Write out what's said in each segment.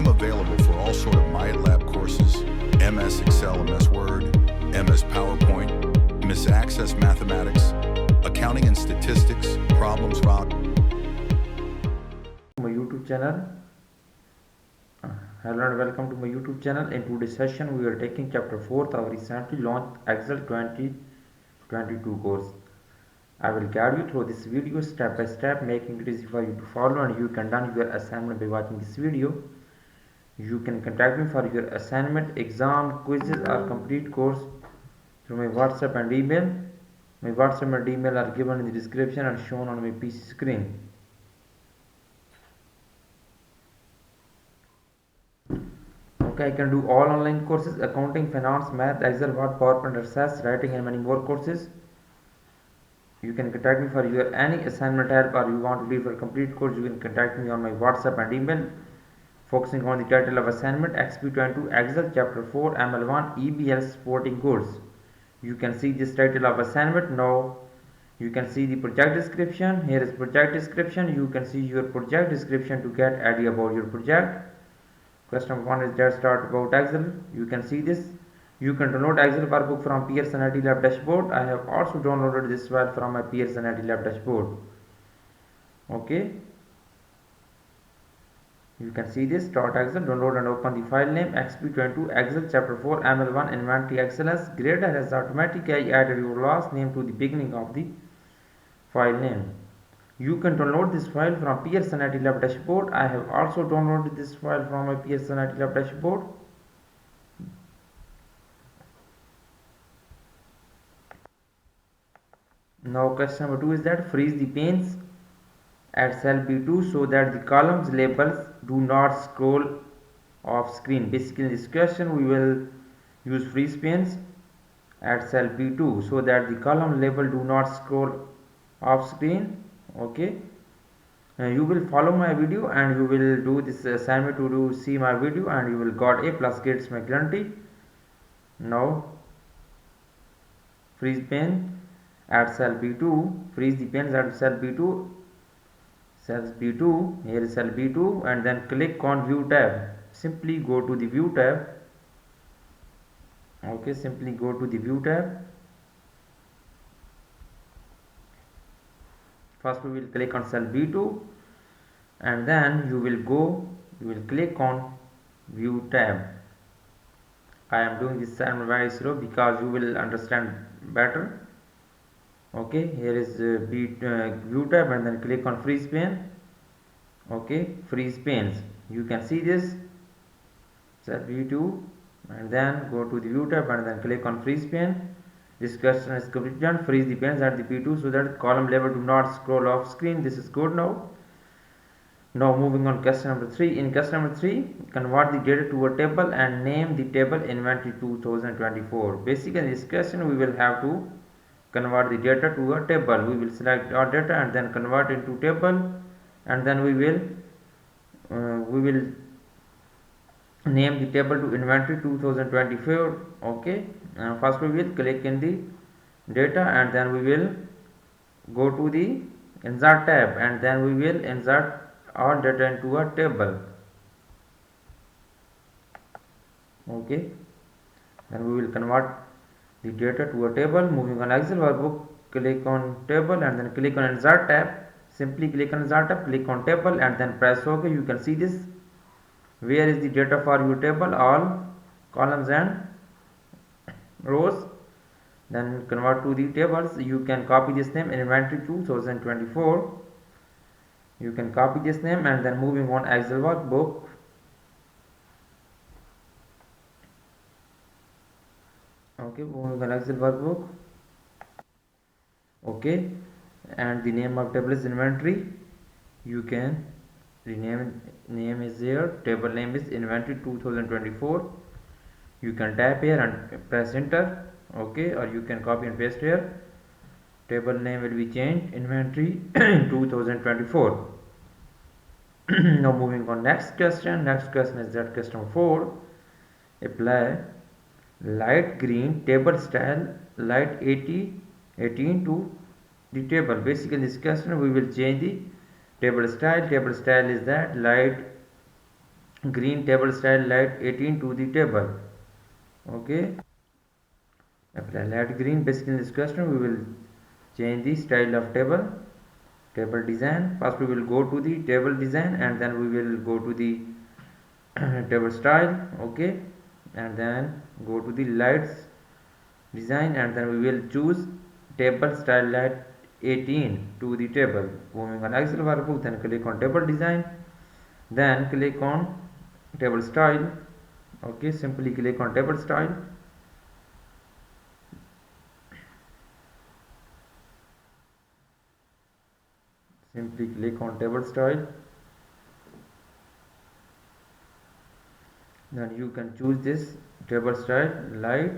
I'm available for all sort of MyLab courses, MS Excel, MS Word, MS PowerPoint, MS Access Mathematics, Accounting and Statistics, Problems Solved. My YouTube channel. Hello and welcome to my YouTube channel. In today's session, we are taking chapter 4 of our recently launched Exp22 course. I will guide you through this video step by step, making it easy for you to follow, and you can done your assignment by watching this video. You can contact me for your assignment, exam, quizzes or complete course through my WhatsApp and email. My WhatsApp and email are given in the description and shown on my PC screen. Okay, I can do all online courses: accounting, finance, math, Excel, Word, PowerPoint, access, writing and many more courses. You can contact me for your any assignment help, or you want to leave a complete course, you can contact me on my WhatsApp and email. Focusing on the title of assignment, Exp22 Excel Chapter 4 ML1 EBL Sporting Goods. You can see this title of assignment. Now you can see the project description. Here is project description. You can see your project description to get idea about your project. Question number 1 is just start about Excel. You can see this. You can download Excel workbook from Pearson IT Lab dashboard. I have also downloaded this file from my Pearson IT Lab dashboard. Okay. You can see this. Start Excel. Download and open the file name Exp22 Excel Chapter 4 ML1 Inventory Excellence. Grader has automatically added your last name to the beginning of the file name. You can download this file from Pearson IT Lab dashboard. I have also downloaded this file from my Pearson IT Lab dashboard. Now question number 2 is that freeze the panes at cell B2 so that the columns labels do not scroll off screen. Basically in this question we will use freeze panes at cell B2 so that the column label do not scroll off screen. Okay, you will follow my video and you will do this assignment to see my video and you will got A plus grades my guarantee. Now freeze pane at cell B2, freeze the panes at cell B2, cells B2, here is cell B2, and then click on view tab. Simply go to the view tab. Okay, simply go to the view tab. First we will click on cell B2 and then you will click on view tab. I am doing this very slow because you will understand better. Okay, here is view tab and then click on freeze pane. Okay, freeze panes. You can see this cell B2 and then go to the view tab and then click on freeze pane. This question is completed. Freeze the panes at the P2 so that column level do not scroll off screen. This is good now. Now moving on question number 3. In question number 3, convert the data to a table and name the table inventory 2024. Basically in this question we will have to convert the data to a table. We will select our data and then convert into table, and then we will name the table to inventory 2024. Okay, first we will click in the data and then we will go to the insert tab and then we will insert all data into a table. Okay, then we will convert the data to a table. Moving on Excel workbook, click on table and then click on insert tab. Simply click on insert tab, click on table and then press OK. You can see this. Where is the data for your table? All columns and rows. Then convert to the tables. You can copy this name, inventory 2024. You can copy this name and then moving on Excel workbook. Okay, moving on Excel workbook. Okay, and the name of table is inventory. You can rename name is here. Table name is inventory 2024. You can tap here and press enter. Okay, or you can copy and paste here. Table name will be changed inventory 2024. Now moving on next question. Next question is that question number 4. Apply light green table style light 18 to the table. Basically in this question we will change the table style. Table style is that light green table style light 18 to the table. Okay, apply light green. Basically in this question we will change the style of table design. First we will go to the table design and then we will go to the table style. Okay, and then go to the lights design and then we will choose table style light 18 to the table. Moving on Excel workbook, then click on table design, then click on table style. Okay, simply click on table style. Simply click on table style. Then you can choose this table style light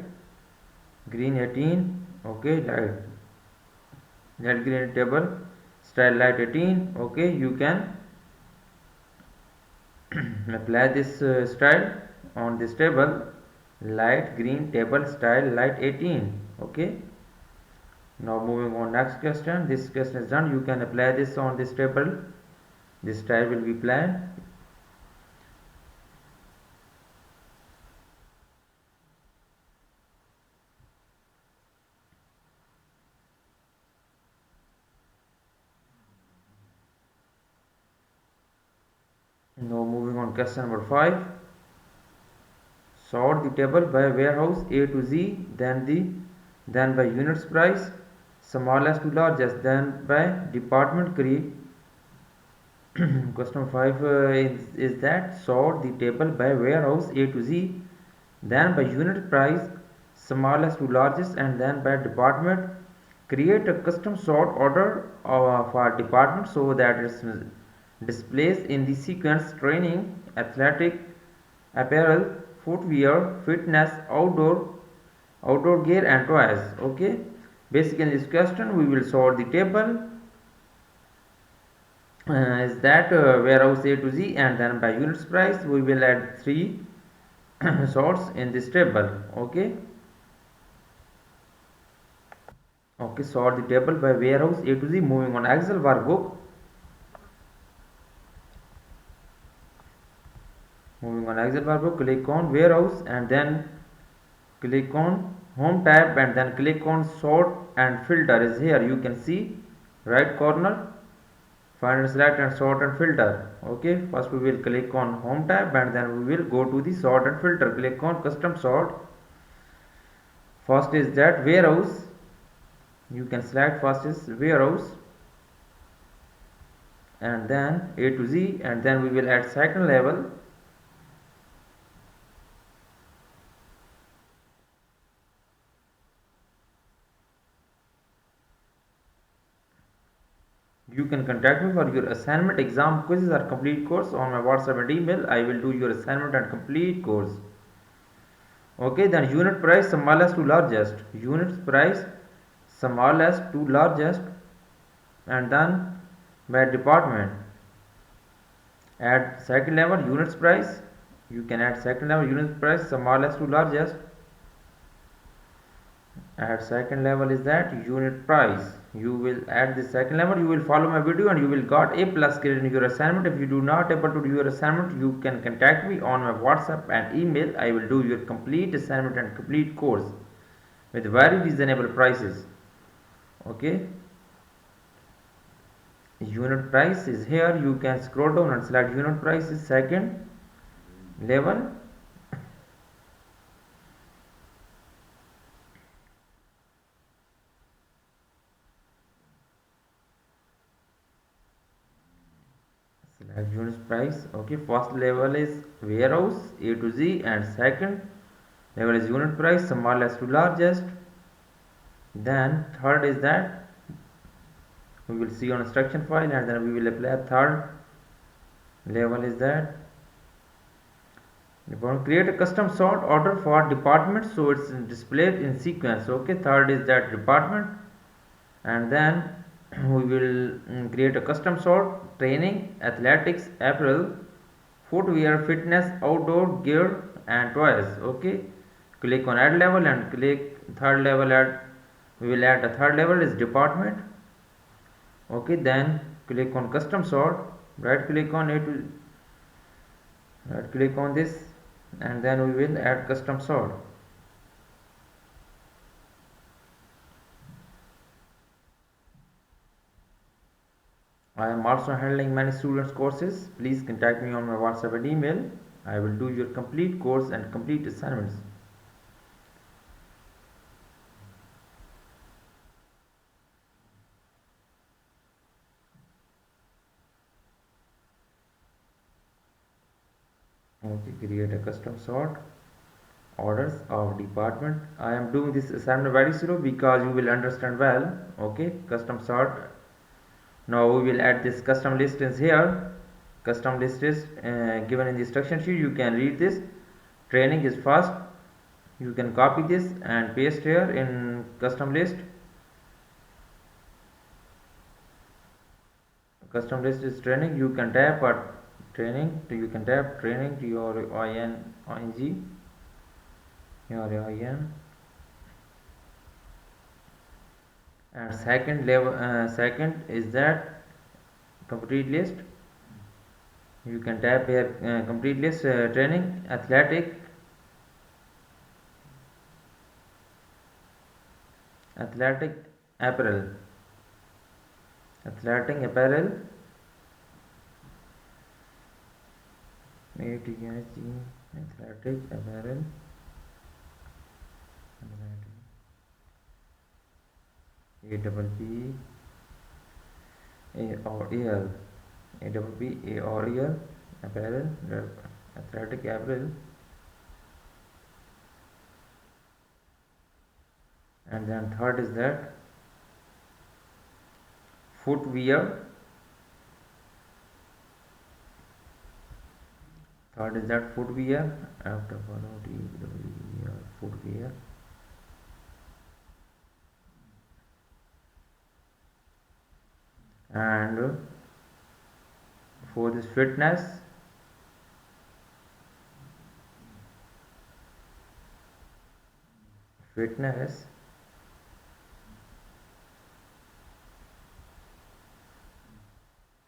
green 18. Okay, light green table style light 18. Okay, you can apply this style on this table light green table style light 18. Okay, now moving on next question. This question is done. You can apply this on this table. This style will be applied. Now moving on question number 5. Sort the table by warehouse A to Z, then by units price, smallest to largest, then by department create. Question 5 is that sort the table by warehouse A to Z, then by unit price, smallest to largest, and then by department. Create a custom sort order for department so that it displays in the sequence training, athletic, apparel, footwear, fitness, outdoor gear, and toys. Okay, basically in this question we will sort the table is that warehouse A to Z, and then by units price we will add 3 sorts in this table. Okay, sort the table by warehouse A to Z. Moving on Excel workbook. Click on warehouse and then click on home tab and then click on sort and filter is here. You can see right corner, find and select and sort and filter. Okay, first we will click on home tab and then we will go to the sort and filter. Click on custom sort. First is that warehouse. You can select first is warehouse and then A to Z, and then we will add second level. You can contact me for your assignment, exam, quizzes, or complete course on my WhatsApp and email. I will do your assignment and complete course. Okay, then unit price smallest to largest. Unit price smallest to largest, and then by department. Add second level units price. You can add second level unit price smallest to largest. Add second level is that unit price. You will add the second level. You will follow my video and you will got A plus grade in your assignment. If you do not able to do your assignment, you can contact me on my WhatsApp and email. I will do your complete assignment and complete course with very reasonable prices. Okay, unit price is here. You can scroll down and select unit price is second level. Select unit price. Okay, first level is warehouse A to Z, and second level is unit price smallest to largest. Then third is that we will see on instruction file, and then we will apply third level is that create a custom sort order for department so it's displayed in sequence. Okay, third is that department, and then we will create a custom sort training, athletics, apparel, footwear, fitness, outdoor gear, and toys. Okay, click on add level and click third level. We will add a third level is department. Okay, then click on custom sort, right click on it, Right click on this and then we will add custom sort. I am also handling many students courses. Please contact me on my WhatsApp and email. I will do your complete course and complete assignments. Okay, create a custom sort. Orders of department. I am doing this assignment very slow because you will understand well. Okay, custom sort. Now we will add this custom list is here. Custom list is given in the instruction sheet. You can read this. Training is first. You can copy this and paste here in custom list. Custom list is training. You can tap at training. You can tap training to your ing your in. And second level, second is that complete list. You can tap here complete list training athletic apparel athletic apparel athletic apparel A double P A or L A double P A or L apparel athletic apparel. And then third is that footwear. Third is that footwear after footwear. And for this fitness,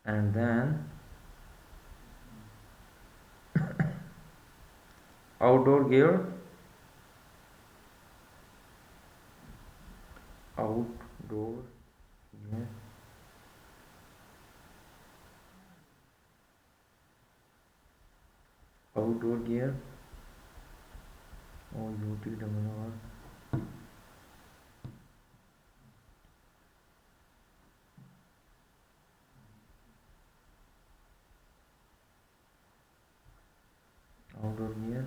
and then outdoor gear, outdoor gear, outdoor gear, OUTWR. Outdoor gear.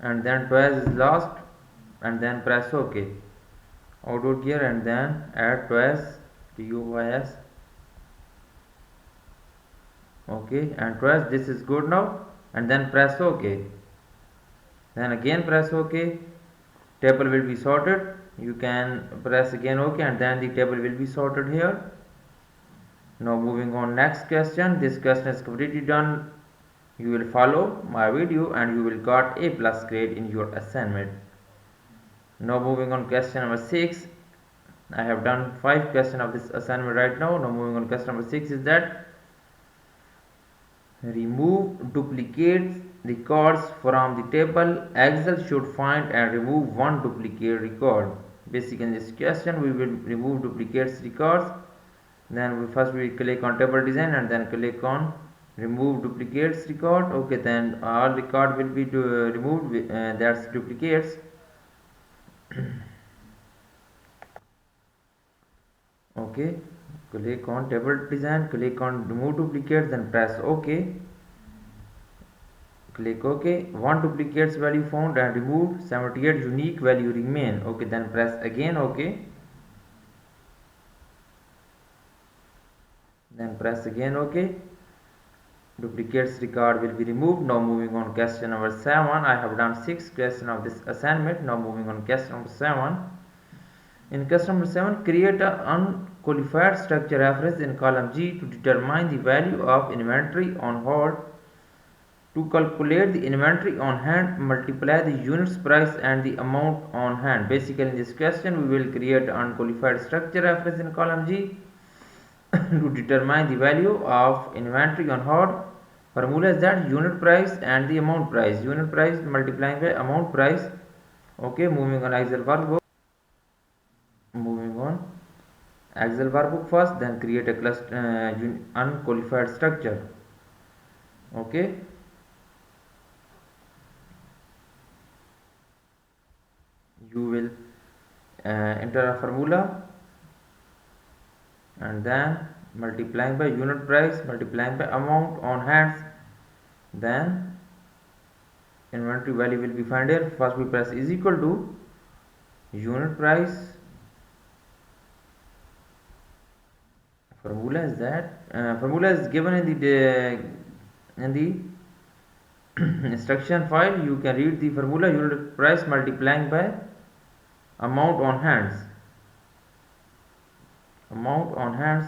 And then twice is last, and then press OK. Outdoor gear and then add twice TUYS. Okay, and twice this is good now, and then press OK. Then again press OK. Table will be sorted. You can press again OK, and then the table will be sorted here. Now moving on next question. This question is completely done. You will follow my video and you will got A plus grade in your assignment. Now moving on question number 6. I have done 5 questions of this assignment right now. Now moving on question number 6 is that remove duplicate records from the table. Excel should find and remove one duplicate record. Basically in this question we will remove duplicates records. Then we first click on table design and then click on remove duplicates record. Okay, then all record will be removed, that's duplicates. Okay, click on table design, click on remove duplicates, then press OK. Click OK. One duplicates value found and removed, 78 unique value remain. Okay, then press again OK. Then press again OK. Duplicates record will be removed. Now moving on question number 7. I have done 6 questions of this assignment. Now moving on question number 7. In question number 7, create an unqualified structure reference in column G to determine the value of inventory on hold To calculate the inventory on hand, multiply the units price and the amount on hand. Basically, in this question, we will create unqualified structure reference in column G to determine the value of inventory on hand. Formula is that unit price and the amount price. Unit price multiplying by amount price. Okay, moving on Excel workbook. Moving on Excel workbook first, then create a cluster unqualified structure. Okay. You will enter a formula and then multiplying by unit price, multiplying by amount on hands, then inventory value will be found here. First we press is equal to unit price. Formula is that formula is given in the instruction file. You can read the formula. Unit price multiplying by amount on hands. Amount on hands.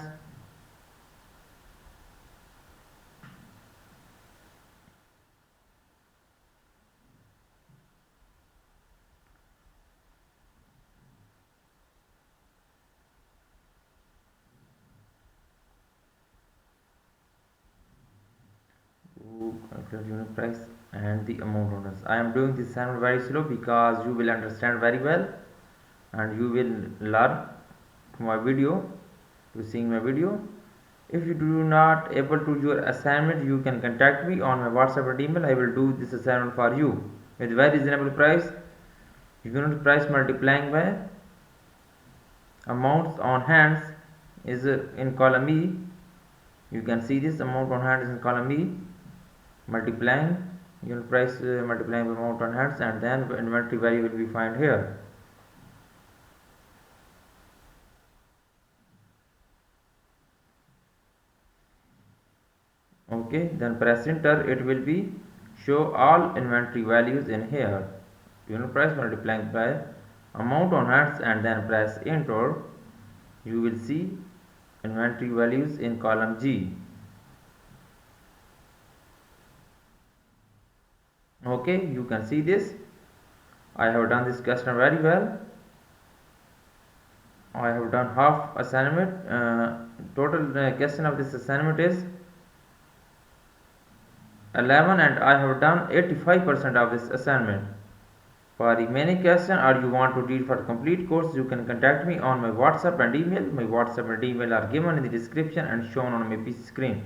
To calculate unit price and the amount on hands. I am doing this assignment very slow because you will understand very well and you will learn my video to seeing my video. If you do not able to do your assignment, you can contact me on my WhatsApp or email. I will do this assignment for you with very reasonable price. Unit price multiplying by amounts on hands is in column E. You can see this amount on hand is in column E. Multiplying unit price multiplying by amount on hands, and then inventory value will be found here. Okay, then press enter. It will be show all inventory values in here. Unit price multiplying by amount on hands, and then press enter. You will see inventory values in column G. Okay, you can see this. I have done this question very well. I have done half assignment. Total question of this assignment is 11 and I have done 85% of this assignment. For remaining question or you want to read for complete course, you can contact me on my WhatsApp and email. My WhatsApp and email are given in the description and shown on my PC screen.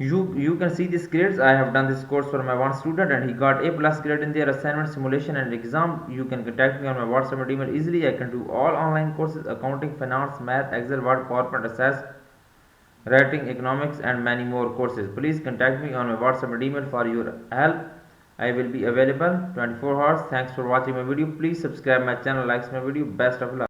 You can see these grades. I have done this course for my one student and he got A plus grade in their assignment, simulation and exam. You can contact me on my WhatsApp and email easily. I can do all online courses: accounting, finance, math, Excel, Word, PowerPoint, Access, writing, economics and many more courses. Please contact me on my WhatsApp and email for your help. I will be available 24 hours. Thanks for watching my video. Please subscribe my channel, likes my video. Best of luck.